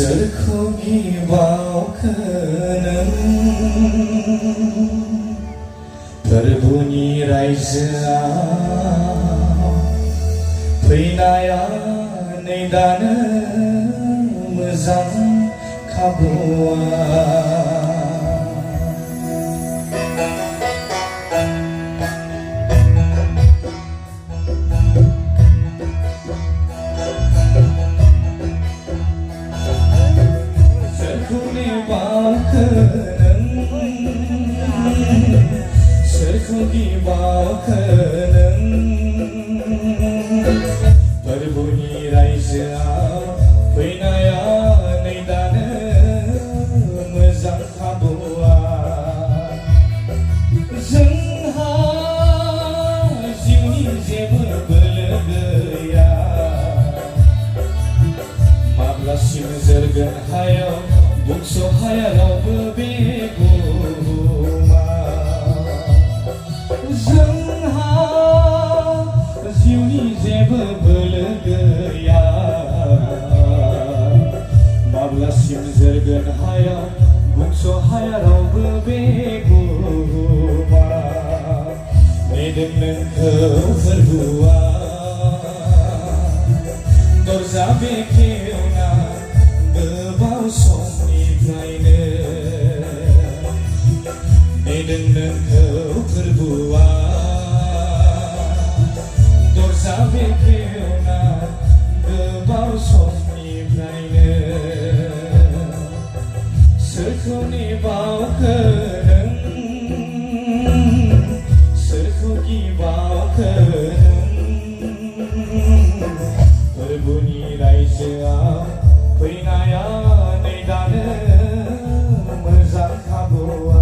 सोरखौ गिबावखो फोरबुनि रायजोआव फैनाया नै दानो मोजां खाबुआ सोरखौ गिबावखो फोरबुनि रायजोआव फैनाया नै दानो मोजां खाबुआ जोंहा जिउनि जेबो बोलो गैया माब्लासिम जोरगोन हायाव बुंस' हाया रावबो बे बुहुमा जोंहा जिउनि जेबो बोलो गैया माब्लासिम जोरगोन हायाव बुंस' हाया रावबो बे बुहुमा नेदों नोंखौ फोरबुआ दरजा बेखेवना गोबाव समनिफ्रायनो नेदों नोंखौ फोरबुआ दरजा बेखेवना गोबाव समनिफ्रायनो सोरखौ नेबावखो सोरखौ गिबावखो फोरबुनि रायजोआव फैनाया नै दानो मोजां खाबुआ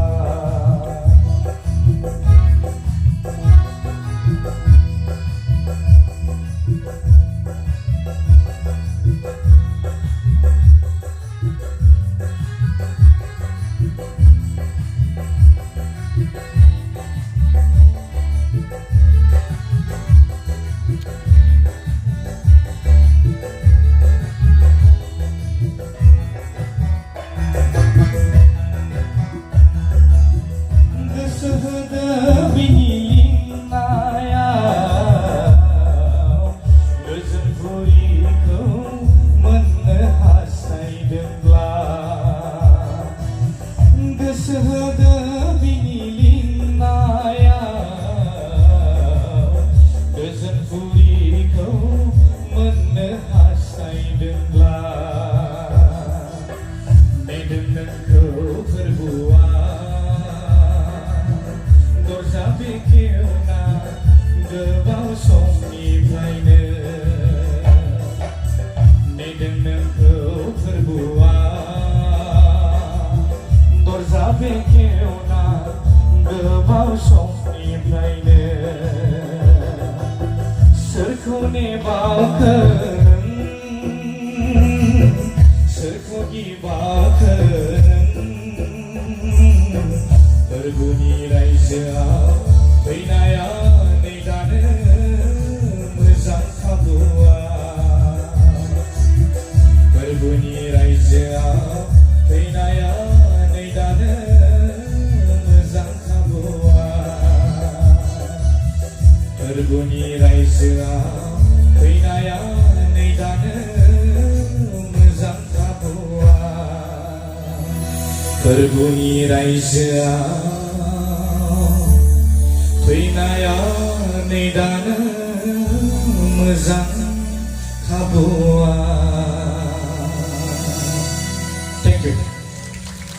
गोबाव समनिफ्रायनो नेदों नोंखौ फोरबुआ दरजा बेखेवना गोबाव समनिफ्रायनो सोरखौ नेबावखो सोरखौ गिबावखो फोरबुनि रायजोआव फैनाया नै दानो मोजां खाबुआ फोरबुनि रायजोआव फैनाया नै दानो मोजां खाबुआ फोरबुनि रायजोआव फैनाया नै दानो मोजां खाबुआ फोरबुनि रायजोआव फैनाया नै दानो मोजां खाबुआ